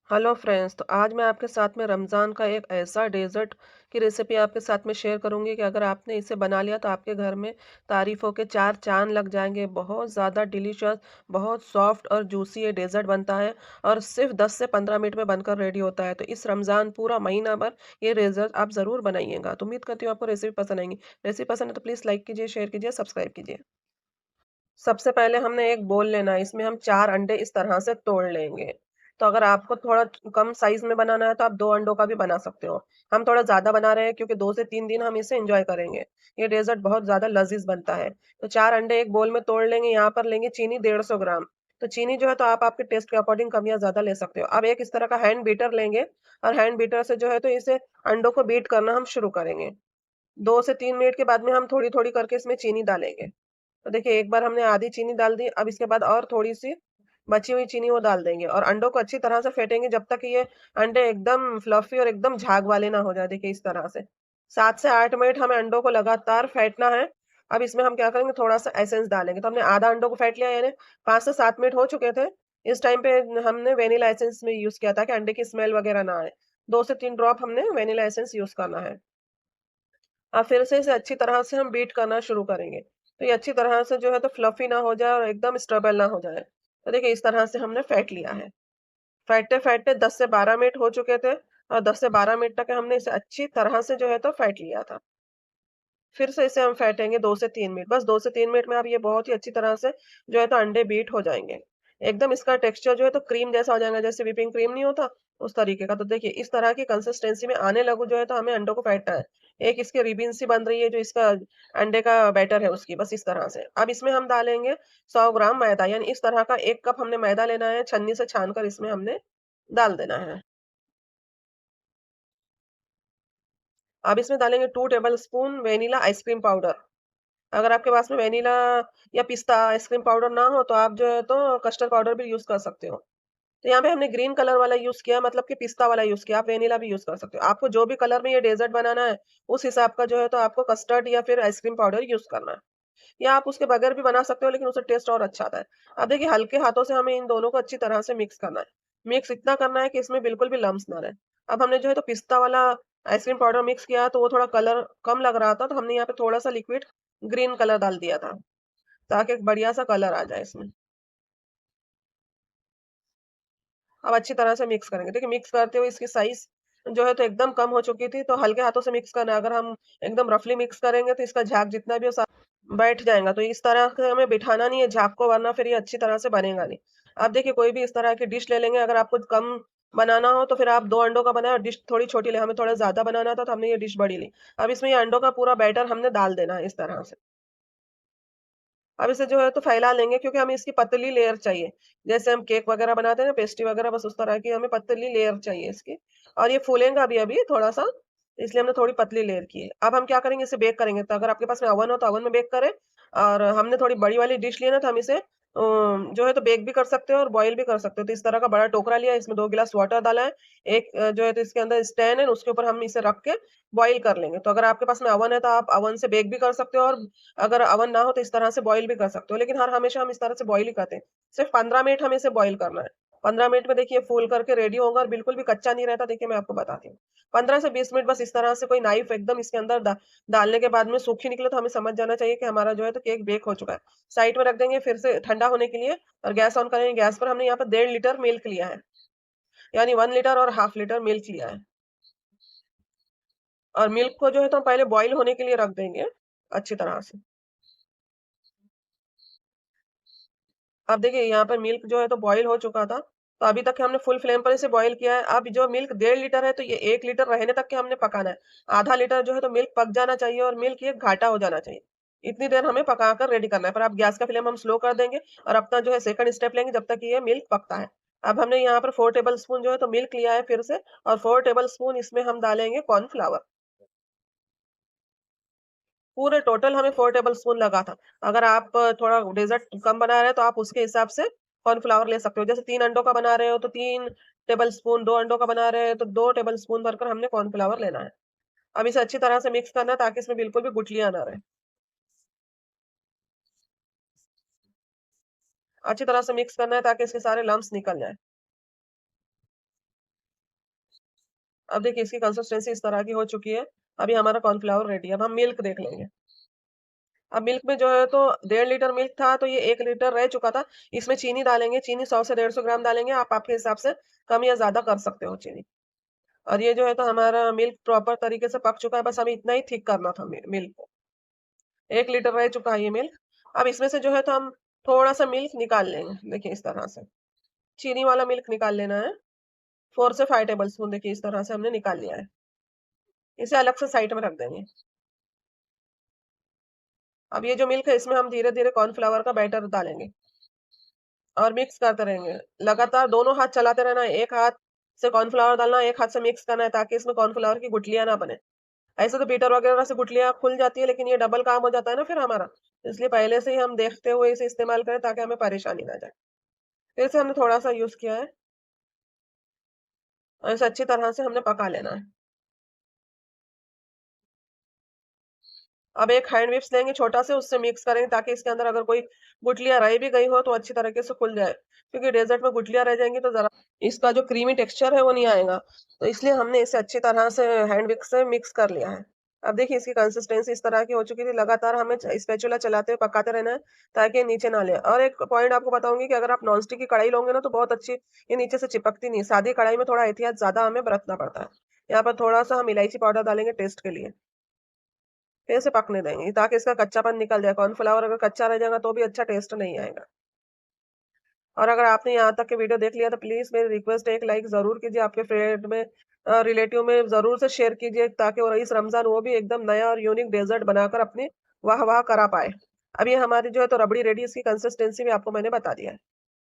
Hello friends, तो आज मैं आपके साथ में रमज़ान का एक ऐसा डेज़र्ट की रेसिपी आपके साथ में शेयर करूँगी कि अगर आपने इसे बना लिया तो आपके घर में तारीफ़ों के 4 चाँद लग जाएँगे। बहुत ज़्यादा डिलीशियस, बहुत सॉफ्ट और जूसी ये डेज़र्ट बनता है और सिर्फ़ 10 से 15 मिनट में बनकर रेडी होता है। तो इस रमज़ान पूरा महीना भर ये डेज़र्ट आप ज़रूर बनाइएगा। तो उम्मीद करती हूँ आपको रेसिपी पसंद आएँगी। रेसिपी पसंद है तो प्लीज़ लाइक कीजिए, शेयर कीजिए, सब्सक्राइब कीजिए। सबसे पहले हमने एक बोल लेना है, इसमें हम 4 अंडे इस तरह से तोड़ लेंगे। तो अगर आपको थोड़ा कम साइज़ में बनाना है तो आप 2 अंडों का भी बना सकते हो। हम थोड़ा ज़्यादा बना रहे हैं क्योंकि 2 से 3 दिन हम इसे एन्जॉय करेंगे। ये डेज़र्ट बहुत ज़्यादा लज़ीज़ बनता है। तो 4 अंडे एक बोल में तोड़ लेंगे, यहाँ पर लेंगे चीनी 150 ग्राम। तो चीनी जो है तो आप आपके टेस्ट के अकॉर्डिंग कम या ज़्यादा ले सकते हो। अब एक इस तरह का हैंड बीटर लेंगे और हैंड बीटर से जो है तो इसे अंडों को बीट करना हम शुरू करेंगे। 2 से 3 मिनट के बाद में हम थोड़ी-थोड़ी करके इसमें चीनी डालेंगे। तो देखिए एक बार हमने आधी चीनी डाल दी, अब इसके बाद और थोड़ी-सी बची हुई चीनी वो डाल देंगे और अंडों को अच्छी तरह से फेंटेंगे जब तक ये अंडे एकदम फ्लफी और एकदम झाग वाले ना हो जाए, देखिए इस तरह से। 7 से 8 मिनट हमें अंडों को लगातार फेंटना है। अब इसमें हम क्या करेंगे थोड़ा-सा एसेंस डालेंगे, तो हमने आधा अंडों को फेंट लिया यानी 5 से 7 मिनट हो चुके थे। इस टाइम पे हमने वेनिला एसेंस में यूज़ किया था कि अंडे की स्मेल वगैरह ना आए। 2 से 3 ड्रॉप हमने वेनिला एसेंस यूज़ करना है। अब फिर से इसे अच्छी तरह से हम बीट करना शुरू करेंगे। तो ये अच्छी तरह से जो है तो फ्लफी ना हो जाए और एकदम स्टेबल ना हो जाए। तो देखिए इस तरह से हमने फेंट लिया है। फेंटते-फेंटते 10 से 12 मिनट हो चुके थे और 10 से 12 मिनट तक हमने इसे अच्छी तरह से जो है तो फेंट लिया था। फिर से इसे हम फेंटेंगे 2 से 3 मिनट। बस 2 से 3 मिनट में अब ये बहुत ही अच्छी तरह से जो है तो अंडे बीट हो जाएँगे। एकदम इसका टेक्सचर जो है तो क्रीम जैसा हो जाएगा, जैसे व्हिपिंग क्रीम नहीं होता, उस तरीके का। तो देखिए इस तरह की कंसिस्टेंसी में आने लगो जो है तो हमें अंडों को फेंटना है। एक इसकी रिबन सी बन रही है जो इसका अंडे का बैटर है उसकी, बस इस तरह से। अब इसमें हम डालेंगे 100 ग्राम मैदा, यानी इस तरह का 1 कप हमने मैदा लेना है, छन्नी से छान कर इसमें हमने डाल देना है। अब इसमें डालेंगे 2 table spoon vanilla ice cream powder. अगर आपके पास में वेनिला या पिस्ता आइसक्रीम पाउडर ना हो तो आप जो है तो कस्टर्ड पाउडर भी यूज़ कर सकते हो। तो यहाँ पे हमने ग्रीन कलर वाला यूज़ किया, मतलब कि पिस्ता वाला यूज़ किया, आप वेनिला भी यूज़ कर सकते हो। आपको जो भी कलर में ये डेज़र्ट बनाना है, उस हिसाब का जो है तो आपको कस्टर्ड या फिर आइसक्रीम पाउडर यूज़ करना है। या आप उसके बगैर भी बना सकते हो लेकिन उससे टेस्ट और अच्छा आता है। अब देखिए हल्के हाथों से हमें इन दोनों को अच्छी तरह से मिक्स करना है। मिक्स इतना करना है कि इसमें बिल्कुल भी लम्स ना रहे। अब हमने जो है तो पिस्ता वाला आइसक्रीम पाउडर मिक्स किया तो वो थोड़ा कलर कम लग रहा था, तो हमने यहाँ पे थोड़ा-सा लिक्विड ग्रीन कलर डाल दिया था, ताकि एक बढ़िया-सा कलर आ जाए इसमें। अब अच्छी तरह से मिक्स करेंगे। देखिए मिक्स करते हुए इसकी साइज़ जो है तो एकदम कम हो चुकी थी, तो हल्के हाथों से मिक्स करना है। अगर हम एकदम रफली मिक्स करेंगे तो इसका झाग जितना भी हो बैठ जाएगा। तो इस तरह से हमें बिठाना नहीं है झाग को, वरना फिर ये अच्छी तरह से बनेगा नहीं। आप देखिए कोई भी इस तरह की डिश ले लेंगे, अगर आपको कम बनाना हो तो फिर आप 2 अंडों का बनाएँ और डिश थोड़ी छोटी लें। हमें थोड़ा ज़्यादा बनाना था तो हमने ये डिश बड़ी ली। अब इसमें ये अंडों का पूरा बैटर हमने डाल देना है इस तरह से। अब इसे जो है तो फैला लेंगे क्योंकि हमें इसकी पतली लेयर चाहिए। जैसे हम केक वगैरह बनाते हैं ना, पेस्ट्री वगैरह, बस उस तरह की हमें पतली लेयर चाहिए इसकी। और ये फूलेगा भी अभी थोड़ा-सा, इसलिए हमने थोड़ी पतली लेयर की है। अब हम क्या करेंगे, इसे बेक करेंगे। तो अगर आपके पास में ओवन हो तो ओवन में बेक करें, और हमने थोड़ी बड़ी वाली डिश ली है ना, तो हम इसे जो है तो बेक भी कर सकते हो और बॉयल भी कर सकते हो। तो इस तरह का बड़ा टोकरा लिया, इसमें 2 गिलास वाटर डाला है। एक जो है तो इसके अंदर स्टैंड है, उसके ऊपर हम इसे रख के बॉयल कर लेंगे। तो अगर आपके पास में ओवन है तो आप ओवन से बेक भी कर सकते हो, और अगर ओवन ना हो तो इस तरह से बॉयल भी कर सकते हो, लेकिन हर हमेशा हम इस तरह से बॉयल ही करते हैं। सिर्फ 15 मिनट हमें इसे बॉयल करना है। 15 मिनट में देखिए फूल करके रेडी होगा और बिल्कुल भी कच्चा नहीं रहता। देखिए मैं आपको बताती हूँ। 15 से 20 मिनट बस इस तरह से कोई नाइफ एकदम इसके अंदर डालने के बाद में सूखी निकले तो हमें समझ जाना चाहिए कि हमारा जो है तो केक बेक हो चुका है। साइड में रख देंगे फिर से ठंडा होने के लिए, और गैस ऑन करेंगे। गैस पर हमने यहाँ पर 1.5 लीटर मिल्क लिया है, यानी 1 लीटर और हाफ लीटर मिल्क लिया है। और मिल्क को जो है तो हम पहले बॉयल होने के लिए रख देंगे अच्छी तरह से। अब देखिए यहाँ पर मिल्क जो है तो बॉयल हो चुका था, तो अभी तक हमने फुल फ्लेम पर इसे बॉयल किया है। अब जो मिल्क 1.5 लीटर है तो ये 1 लीटर रहने तक के हमने पकाना है। आधा लीटर जो है तो मिल्क पक जाना चाहिए और मिल्क ये घाटा हो जाना चाहिए। इतनी देर हमें पकाकर रेडी करना है, पर अब गैस का फ्लेम हम स्लो कर देंगे और अपना जो है सेकंड स्टेप लेंगे जब तक कि ये मिल्क पकता है। अब हमने यहाँ पर 4 टेबल स्पून जो है तो मिल्क लिया है फिर से, और 4 टेबल स्पून इसमें हम डालेंगे कॉर्नफ्लावर। पूरे टोटल हमें 4 टेबलस्पून लगा था। अगर आप थोड़ा डेज़र्ट कम बना रहे हैं तो आप उसके हिसाब से कॉर्नफ्लावर ले सकते हो। जैसे 3 अंडों का बना रहे हो तो 3 टेबलस्पून, 2 अंडों का बना रहे हैं तो 2 टेबलस्पून भरकर हमने कॉर्नफ्लावर लेना है। अब इसे अच्छी तरह से मिक्स करना है ताकि इसमें बिल्कुल भी गुठलियाँ ना रहें। अच्छी तरह से मिक्स करना है ताकि इसके सारे लम्प्स निकल जाएँ। अब देखिए इसकी कंसिस्टेंसी इस तरह की हो चुकी है। अभी हमारा कॉर्नफ्लावर रेडी है। अब हम मिल्क देख लेंगे। अब मिल्क में जो है तो 1.5 लीटर मिल्क था, तो ये 1 लीटर रह चुका था। इसमें चीनी डालेंगे, चीनी 100 से 150 ग्राम डालेंगे, आप आपके हिसाब से कम या ज़्यादा कर सकते हो चीनी। और ये जो है तो हमारा मिल्क प्रॉपर तरीके से पक चुका है, बस हमें इतना ही थिक करना था मिल्क को। 1 लीटर रह चुका है ये मिल्क। अब इसमें से जो है तो हम थोड़ा-सा मिल्क निकाल लेंगे, देखिए इस तरह से। चीनी वाला मिल्क निकाल लेना है। 4 से 5 टेबल स्पून देखिए इस तरह से हमने निकाल लिया है। इसे अलग से साइड में रख देंगे। अब ये जो मिल्क है इसमें हम धीरे-धीरे कॉर्नफ्लावर का बैटर डालेंगे और मिक्स करते रहेंगे। लगातार दोनों हाथ चलाते रहना है। एक हाथ से कॉर्नफ्लावर डालना है, एक हाथ से मिक्स करना है ताकि इसमें कॉर्नफ्लावर की गुठलियाँ ना बने। ऐसे तो बीटर वगैरह से गुठलियाँ खुल जाती है, लेकिन ये डबल काम हो जाता है ना फिर हमारा। इसलिए पहले से ही हम देखते हुए इसे इस्तेमाल करें ताकि हमें परेशानी ना जाए। फिर से हमने थोड़ा-सा यूज़ किया है और इसे अच्छी तरह से हमने पका लेना है। अब एक हैंड विप्स लेंगे छोटा से, उससे मिक्स करेंगे ताकि इसके अंदर अगर कोई गुठलियाँ रह भी गई हो तो अच्छी तरीके से खुल जाए। क्योंकि डेज़र्ट में गुठलियाँ रह जाएँगी तो ज़रा इसका जो क्रीमी टेक्सचर है वो नहीं आएगा। तो इसलिए हमने इसे अच्छी तरह से हैंड विक्स से मिक्स कर लिया है। अब देखिए इसकी कंसिस्टेंसी इस तरह की हो चुकी थी, लगातार हमें स्पैचुला चलाते हुए पकाते रहना है ताकि ये नीचे ना ले। और एक पॉइंट आपको बताऊँगी कि अगर आप नॉन स्टिक की कढ़ाई लोगे ना तो बहुत अच्छी ये नीचे से चिपकती नहीं है। सादी कढ़ाई में थोड़ा एहतियात ज़्यादा हमें बरतना पड़ता है। यहाँ पर थोड़ा-सा हम इलायची पाउडर डालेंगे टेस्ट के लिए। फिर इसे पकने देंगे ताकि इसका कच्चापन निकल जाए। कॉर्नफ्लावर अगर कच्चा रह जाएगा तो भी अच्छा टेस्ट नहीं आएगा। और अगर आपने यहाँ तक के वीडियो देख लिया तो प्लीज़ मेरी रिक्वेस्ट है एक लाइक ज़रूर कीजिए, आपके फ्रेंड में रिलेटिव में ज़रूर से शेयर कीजिए ताकि वो इस रमज़ान वो भी एकदम नया और यूनिक डेज़र्ट बनाकर अपनी वाह-वाह करा पाए। अब ये हमारी जो है तो रबड़ी रेडी, इसकी कंसिस्टेंसी भी आपको मैंने बता दिया है।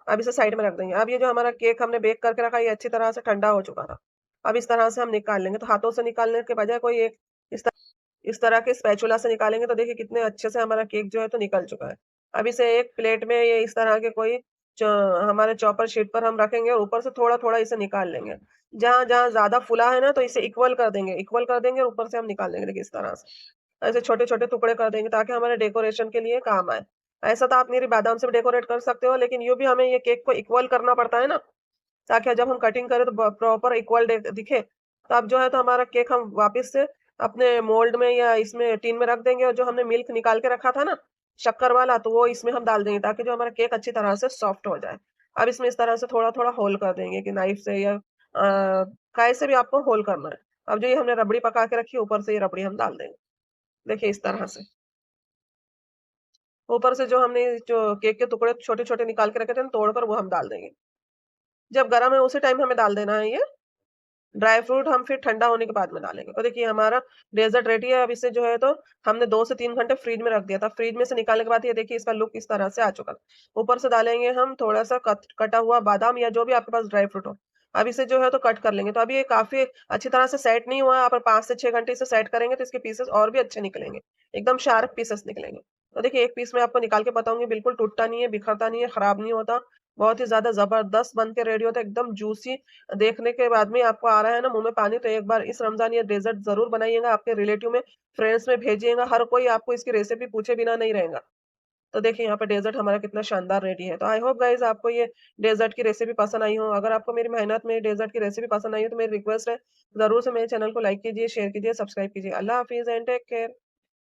अब इसे साइड में रख देंगे। अब ये जो हमारा केक हमने बेक करके रखा है, ये अच्छी तरह से ठंडा हो चुका था। अब इस तरह से हम निकाल लेंगे, तो हाथों से निकालने के बजाय कोई एक इस तरह के स्पैचुला से निकालेंगे तो देखिए कितने अच्छे से हमारा केक जो है तो निकल चुका है। अब इसे एक प्लेट में ये इस तरह के कोई च हमारे चॉपर शीट पर हम रखेंगे और ऊपर से थोड़ा-थोड़ा इसे निकाल लेंगे। जहाँ-जहाँ ज़्यादा फूला है ना तो इसे इक्वल कर देंगे और ऊपर से हम निकाल लेंगे देखिए इस तरह से। ऐसे छोटे-छोटे टुकड़े कर देंगे ताकि हमारे डेकोरेशन के लिए काम आए। ऐसा तो आप मेरी बादाम से भी डेकोरेट कर सकते हो, लेकिन यूँ भी हमें ये केक को इक्वल करना पड़ता है ना, ताकि जब हम कटिंग करें तो प्रॉपर इक्वल दिखे। तो अब जो है तो हमारा केक हम वापस से अपने मोल्ड में या इसमें टिन में रख देंगे और जो हमने मिल्क निकाल के रखा था ना शक्कर वाला, तो वो इसमें हम डाल देंगे ताकि जो हमारा केक अच्छी तरह से सॉफ्ट हो जाए। अब इसमें इस तरह से थोड़ा-थोड़ा होल कर देंगे कि नाइफ से या काय से भी आपको होल करना है। अब जो ये हमने रबड़ी पका के रखी है, ऊपर से ये रबड़ी हम डाल देंगे। देखिए इस तरह से। ऊपर से जो हमने जो केक के टुकड़े छोटे-छोटे निकाल के रखे थे ना तोड़कर, वो हम डाल देंगे। जब गरम है उसी टाइम हमें डाल देना है ये। ड्राई फ्रूट हम फिर ठंडा होने के बाद में डालेंगे। तो देखिए हमारा डेज़र्ट रेडी है। अब इसे जो है तो हमने 2 से 3 घंटे फ्रिज में रख दिया था। फ्रिज में से निकालने के बाद ये देखिए इसका लुक इस तरह से आ चुका है। ऊपर से डालेंगे हम थोड़ा-सा कटा हुआ बादाम या जो भी आपके पास ड्राई फ्रूट हो। अब इसे जो है तो कट कर लेंगे। तो अभी ये काफ़ी अच्छी तरह से सेट नहीं हुआ है। आप 5 से 6 घंटे इसे सेट करेंगे तो इसके पीसेस और भी अच्छे निकलेंगे। एकदम शार्प पीसेस निकलेंगे। तो देखिए एक पीस मैं आपको निकाल के बताऊँगी, बिल्कुल टूटता नहीं है, बिखरता नहीं है, खराब नहीं होता। बहुत ही ज़्यादा ज़बरदस्त बन के रेडी होता है, एकदम जूसी। देखने के बाद में आपको आ रहा है ना मुँह में पानी, तो एक बार इस रमज़ान ये डेज़र्ट ज़रूर बनाइएगा, आपके रिलेटिव में, फ्रेंड्स में भेजिएगा, हर कोई आपको इसकी रेसिपी पूछे बिना नहीं रहेगा। तो देखिए यहाँ पे डेज़र्ट हमारा कितना शानदार रेडी है। तो आई होप गाइज़ आपको ये डेज़र्ट की रेसिपी पसंद आई हो। अगर आपको मेरी मेहनत में डेज़र्ट की रेसिपी पसंद आई हो तो मेरी रिक्वेस्ट है, ज़रूर से मेरे चैनल को लाइक कीजिए, शेयर कीजिए, सब्सक्राइब कीजिए। अल्लाह हाफ़िज़ एंड टेक केयर।